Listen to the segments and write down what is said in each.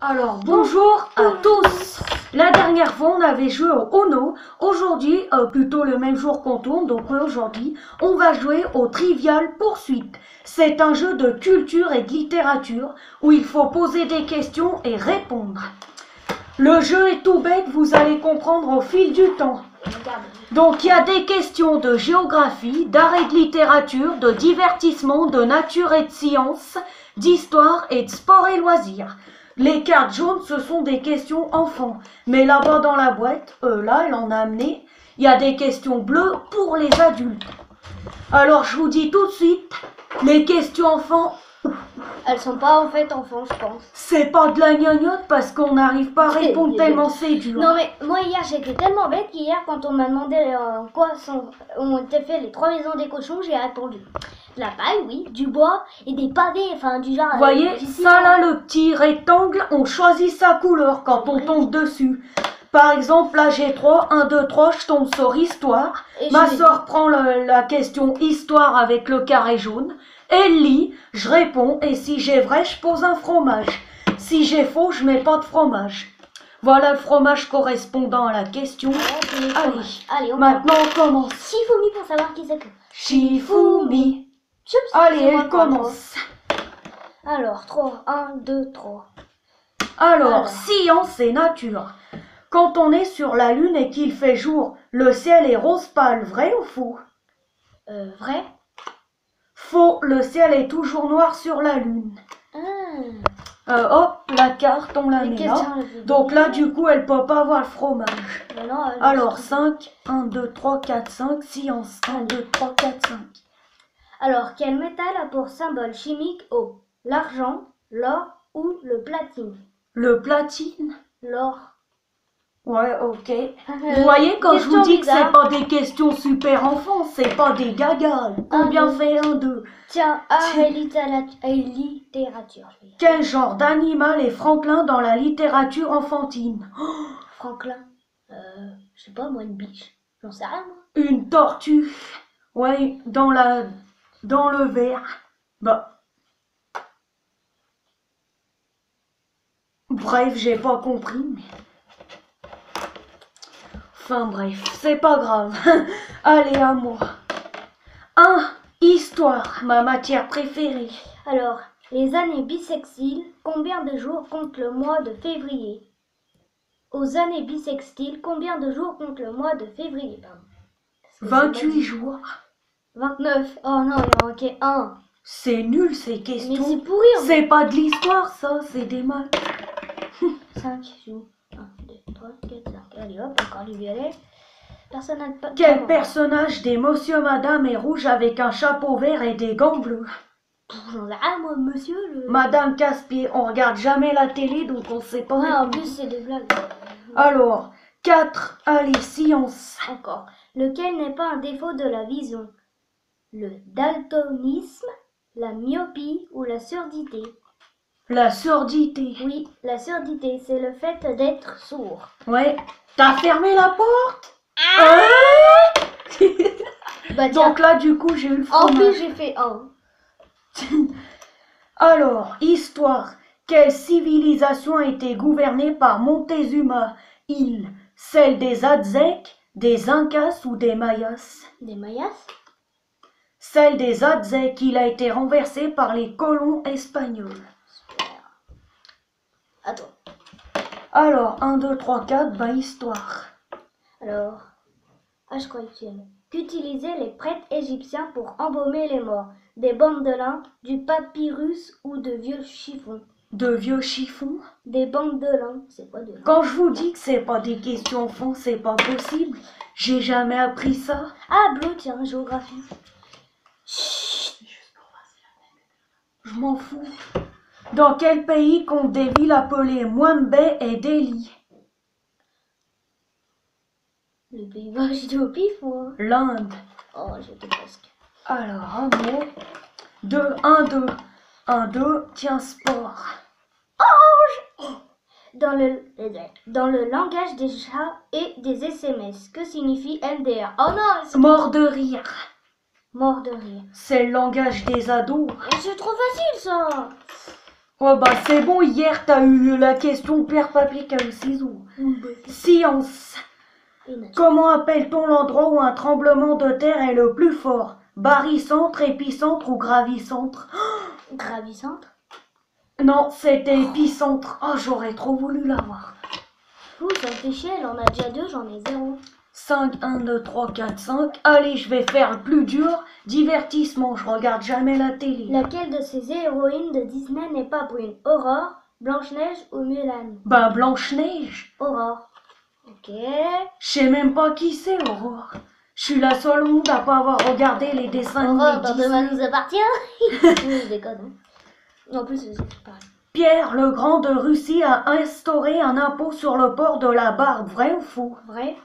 Alors, bonjour à tous. La dernière fois, on avait joué au Ono. Aujourd'hui, plutôt le même jour qu'on tourne, donc aujourd'hui, on va jouer au Trivial Poursuite. C'est un jeu de culture et de littérature où il faut poser des questions et répondre. Le jeu est tout bête, vous allez comprendre au fil du temps. Donc, il y a des questions de géographie, d'art et de littérature, de divertissement, de nature et de sciences, d'histoire et de sport et loisirs. Les cartes jaunes, ce sont des questions enfants. Mais là-bas dans la boîte, là, elle en a amené, il y a des questions bleues pour les adultes. Alors, je vous dis tout de suite, les questions enfants, Elles sont pas en fait enfants, je pense. c'est pas de la gnognotte parce qu'on n'arrive pas à répondre tellement c'est dur. Non mais moi hier j'étais tellement bête qu'hier quand on m'a demandé on était fait les 3 maisons des cochons, j'ai répondu de la paille, oui, du bois et des pavés, enfin du genre. Vous voyez, ça là, le petit rectangle, on choisit sa couleur quand on tombe dessus. Par exemple, là j'ai 3, 1, 2, 3, je tombe sur histoire. Et Ma je soeur prend la question histoire avec le carré jaune. Elle lit, je réponds, et si j'ai vrai, je pose un fromage. Si j'ai faux, je mets pas de fromage. Voilà le fromage correspondant à la question. Allez, on Maintenant on commence. Shifumi pour savoir qui c'est que. Shifumi. Choups, Allez, c'est moi elle qui en commence. prends. Alors, 3, 1, 2, 3. Alors, science et nature. Quand on est sur la lune et qu'il fait jour, le ciel est rose pâle, vrai ou faux? Vrai? Faux, le ciel est toujours noir sur la lune. Hop, la carte, on la met là. Donc là, du coup, elle peut pas avoir le fromage. Alors, 5, 1, 2, 3, 4, 5, science, 1, 2, 3, 4, 5. Alors, quel métal a pour symbole chimique O? L'argent, l'or ou le platine? Le platine? L'or. Ouais, ok. Vous voyez, quand je vous dis que c'est pas des questions super enfants, c'est pas des gagas. Combien fait 1, 2? Tiens, art et littérature. Quel genre d'animal est Franklin dans la littérature enfantine? Franklin. Je sais pas, moi, une biche. J'en sais rien, moi. Une tortue. Ouais, dans le verre. Bah. Bref, j'ai pas compris, mais... Enfin bref, c'est pas grave. Allez, à moi. 1. Histoire, ma matière préférée. Alors, les années bissextiles, combien de jours compte le mois de février? Aux années bissextiles, combien de jours compte le mois de février? 28 jours. 29. Oh non, il en manquait un. C'est nul ces questions. Mais c'est pourri. C'est pas de l'histoire ça, c'est des maths. 5 jours. 1, 2, 3, 4, 5. Allez hop, encore du violet. Personne n'a pas. Quel personnage des Monsieur Madame est rouge avec un chapeau vert et des gants bleus? J'en ai rien, moi, monsieur. Madame Caspier, on regarde jamais la télé donc on sait pas. Ouais, en plus, c'est des blagues. Alors, 4, allez, science. Encore. Lequel n'est pas un défaut de la vision? Le daltonisme, la myopie ou la surdité? La surdité. Oui, la surdité, c'est le fait d'être sourd. Ouais. T'as fermé la porte? Bah, donc là, du coup, j'ai eu le fromage. En plus, j'ai fait 1. Alors, histoire. Quelle civilisation a été gouvernée par Montezuma? Île, celle des Aztèques, des Incas ou des Mayas? Des Mayas? Celle des Aztèques, il a été renversé par les colons espagnols. Super. Attends. Alors, 1, 2, 3, 4, bah histoire. Alors, je crois qu'utilisaient les prêtres égyptiens pour embaumer les morts? Des bandes de lin, du papyrus ou de vieux chiffons? De vieux chiffons? Des bandes de lin, c'est quoi de lin? Quand je vous dis que c'est pas des questions enfants, c'est pas possible. J'ai jamais appris ça. Ah, bleu, tiens, géographie. Chut. Je m'en fous. Dans quel pays comptent des villes appelées Moimbe et Delhi? Les Pays-Bas, j'ai dit au pif, moi. L'Inde. Oh, j'étais presque. Alors, un mot. 2, 1, 2. 1, 2, tiens, sport. Orange. Dans le langage des chats et des SMS, que signifie MDR? Oh non, mort de rire. Mort de rire. C'est le langage des ados. C'est trop facile, ça. Oh bah c'est bon, hier t'as eu la question pierre, papier, caillou, ciseaux. Science. Comment appelle-t-on l'endroit où un tremblement de terre est le plus fort? Barycentre, épicentre ou gravicentre? Gravicentre. Non, c'était épicentre. Oh, j'aurais trop voulu l'avoir. Ouh, ça me fait chier, elle en a déjà 2, j'en ai 0. 5, 1, 2, 3, 4, 5. Allez, je vais faire le plus dur. Divertissement, je regarde jamais la télé. Laquelle de ces héroïnes de Disney n'est pas brune? Aurore, Blanche-Neige ou Mulan? Ben, Blanche-Neige. Aurore. Ok. Je sais même pas qui c'est, Aurore. Je suis la seule au monde à pas avoir regardé les dessins Aurore, animés dans Disney. Demain nous appartient. Je déconne. Hein. En plus, c'est pareil. Pierre le Grand de Russie a instauré un impôt sur le port de la barbe. Vrai ou faux? Vrai.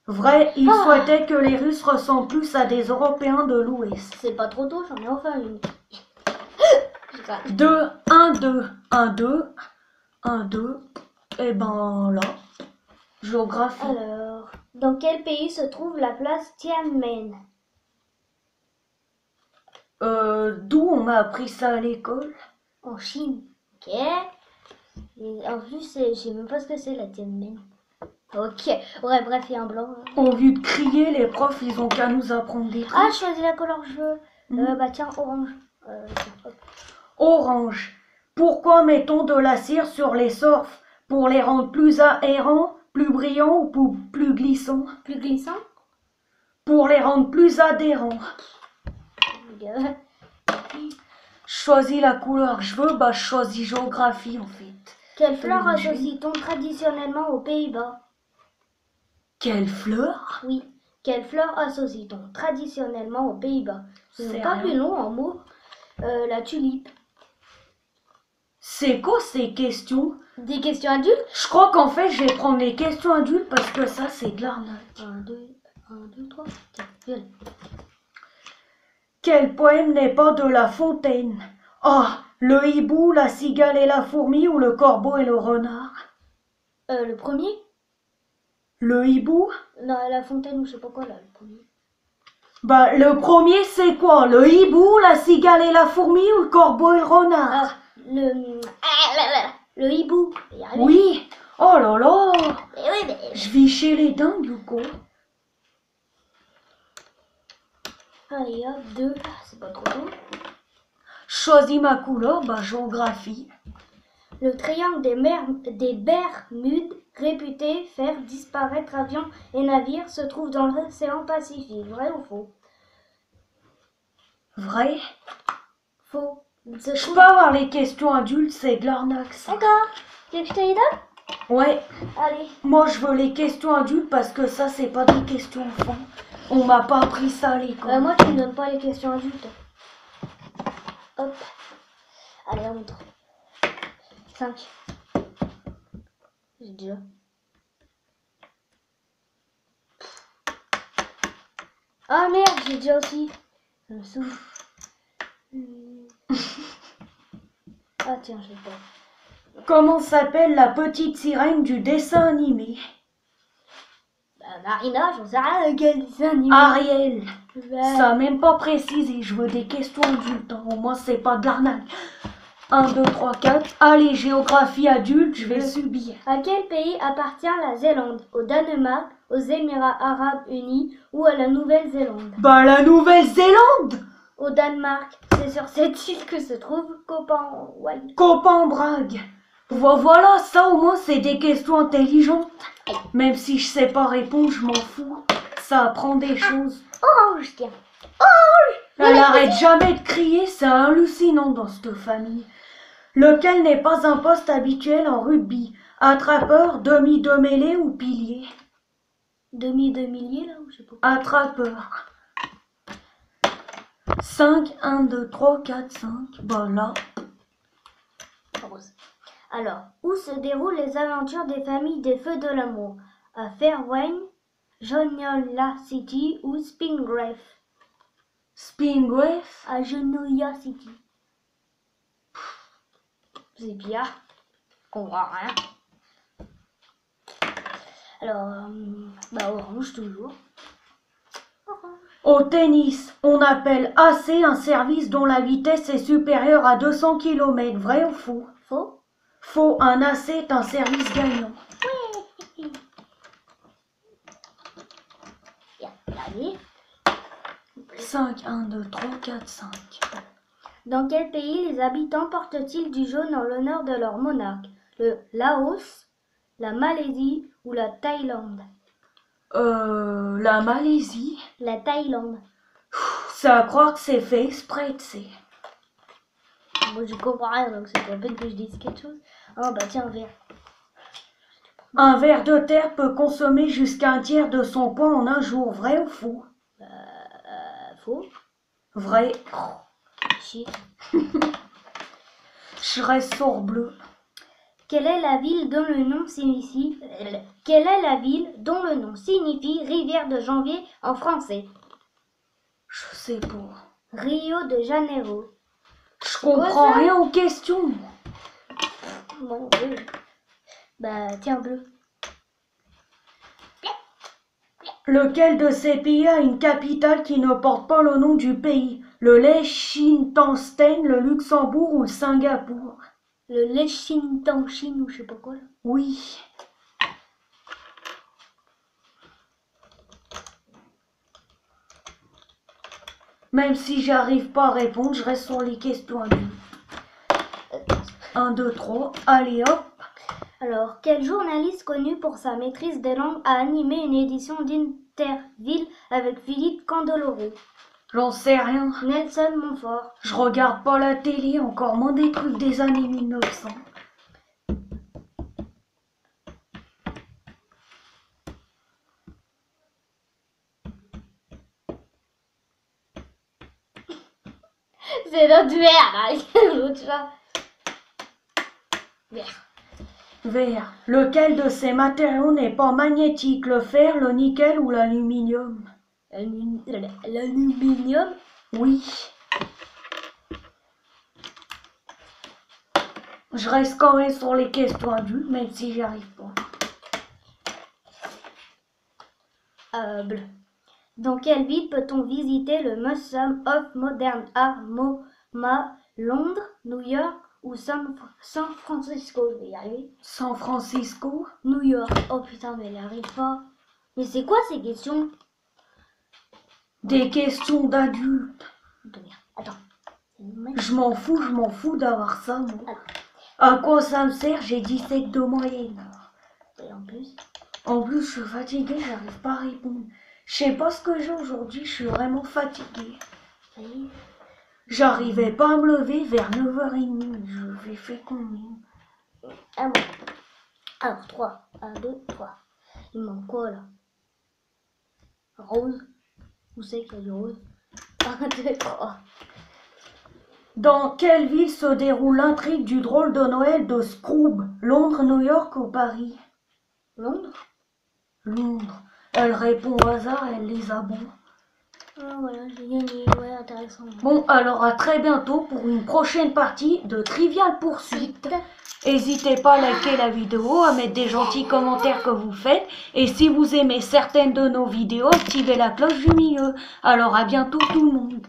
Vrai, il souhaitait que les Russes ressemblent plus à des Européens de l'Ouest. C'est pas trop tôt, j'en ai enfin une. 2, 1, 2, 1, 2, 1, 2. Et ben là, géographie. Alors, dans quel pays se trouve la place Tiananmen? D'où on m'a appris ça à l'école? En Chine. Ok. Et en plus, je sais même pas ce que c'est la Tiananmen. Ok. Ouais, bref, il y a un blanc. Au lieu de crier, les profs, ils ont qu'à nous apprendre des trucs. Ah, je choisis la couleur que je veux. Bah tiens, orange. Tiens, hop. Orange. Pourquoi mettons de la cire sur les surfs? Pour les rendre plus aérants, plus brillants ou plus glissants? Plus glissant. Pour les rendre plus adhérents. Je choisis la couleur que je veux, bah je choisis géographie en fait. Quelle fleur associe-t-on traditionnellement aux Pays-Bas? Quelle fleur? Oui. Quelle fleur associe-t-on traditionnellement aux Pays-Bas? C'est pas rien. plus long en mots. La tulipe. C'est quoi ces questions? Des questions adultes? Je crois qu'en fait je vais prendre les questions adultes parce que ça c'est de l'arnaque. 1, 2, 3. Tiens, viens. Quel poème n'est pas de La Fontaine? Ah, le hibou, la cigale et la fourmi ou le corbeau et le renard? Le premier? Le hibou? Non, La Fontaine ou je sais pas quoi là, le premier. Bah le premier c'est quoi? Le hibou, la cigale et la fourmi ou le corbeau et le renard? Ah, le hibou. Oui. Oh là là. Mais oui, mais... Je vis chez les dingues ou quoi? Allez hop, 2. C'est pas trop tôt. Choisis ma couleur, bah géographie. Le triangle des Bermudes, réputé faire disparaître avions et navires, se trouve dans l'océan Pacifique. Vrai ou faux? Vrai? Faux. Je peux avoir les questions adultes, c'est de l'arnaque ça. D'accord. Tu veux que je te les donne? Ouais. Allez. Moi je veux les questions adultes parce que ça c'est pas des questions enfants. On m'a pas appris ça à l'école. Moi tu me donnes pas les questions adultes. Hop. Allez, on montre. 5. J'ai déjà. Ah merde, j'ai déjà aussi. Ça me saoule. Ah tiens, je l'ai pas. Comment s'appelle la petite sirène du dessin animé? Marina, j'en sais rien, quel dessin animé. Ariel. Ça a même pas précisé, je veux des questions adultes, hein. Au moins c'est pas de l'arnaque. 1, 2, 3, 4. Allez, géographie adulte, je vais subir. À quel pays appartient la Zélande? Au Danemark, aux Émirats Arabes Unis ou à la Nouvelle-Zélande? Bah la Nouvelle-Zélande. Au Danemark, c'est sur cette île que se trouve Copenhague. Copenhague. Voilà, ça au moins c'est des questions intelligentes. Même si je sais pas répondre, je m'en fous. Ça apprend des choses. Orange, tiens. Elle arrête jamais de crier, c'est hallucinant dans cette famille. Lequel n'est pas un poste habituel en rugby? Attrapeur, demi de mêlée ou pilier? Demi-millier là ou je sais pas. Attrapeur. 5, 1, 2, 3, 4, 5. Bah là. Alors, où se déroulent les aventures des familles des Feux de l'amour? À Fairway, Genoa City ou Spingrave? Spingrave? À Genoa City. C'est bien. On voit rien. Alors, bah orange toujours. Au tennis, on appelle AC un service dont la vitesse est supérieure à 200 km. Vrai ou faux? Faux. Faux, un AC est un service gagnant. Oui. Allez. 5, 1, 2, 3, 4, 5. Dans quel pays les habitants portent-ils du jaune en l'honneur de leur monarque? Le Laos, la Malaisie ou la Thaïlande? La Malaisie. La Thaïlande. C'est à croire que c'est fait exprès, tu sais. Moi je comprends rien, donc c'est pas peine que je dise quelque chose. Oh bah tiens, un verre. Un ver de terre peut consommer jusqu'à un tiers de son poids en un jour. Vrai ou faux? Faux. Vrai. Chier. Je reste sur bleu. Quelle est la ville dont le nom signifie rivière de janvier en français? Je sais pas. Rio de Janeiro. Je comprends rien aux questions. Moi non plus. Bah tiens, bleu. Lequel de ces pays a une capitale qui ne porte pas le nom du pays? Le Liechtenstein, le Luxembourg ou le Singapour? Le Liechtenstein ou je sais pas quoi là. Oui. Même si j'arrive pas à répondre, je reste sur les questions adultes. 1, 2, 3, allez hop. Alors, quel journaliste connu pour sa maîtrise des langues a animé une édition d'Interville avec Philippe Candeloro? J'en sais rien. Nelson Montfort. Je regarde pas la télé, encore moins des trucs des années 1900. C'est notre verre, là. L'autre chat. Vert. Vert. Lequel de ces matériaux n'est pas magnétique? Le fer, le nickel ou l'aluminium? L'aluminium. Oui. Je reste quand même sur les questions adultes, même si j'y arrive pas. Bleu. Dans quelle ville peut-on visiter le Museum of Modern Art, MoMA, Londres, New York ou San Francisco? Je vais y arriver. San Francisco? New York. Oh putain, mais elle n'y arrive pas. Mais c'est quoi ces questions? Des questions d'adultes. Attends. Je m'en fous d'avoir ça, moi. À quoi ça me sert? J'ai 17 de moyenne. Et en plus, je suis fatiguée, j'arrive pas à répondre. Je sais pas ce que j'ai aujourd'hui, je suis vraiment fatiguée. J'arrivais pas à me lever vers 9h30. Je vais faire combien? Ah bon. Alors, 3. 1, 2, 3. Il manque quoi là? Rose. Où c'est qu'il y a du rose? 1, 2, 3. Dans quelle ville se déroule l'intrigue du drôle de Noël de Scrooge? Londres, New York ou Paris? Londres? Londres. Elle répond au hasard, elle les a bons. Ah voilà, j'ai gagné. Ouais, intéressant. Bon, alors à très bientôt pour une prochaine partie de Trivial Poursuite. N'hésitez pas à liker la vidéo, à mettre des gentils commentaires que vous faites. Et si vous aimez certaines de nos vidéos, activez la cloche du milieu. Alors à bientôt tout le monde.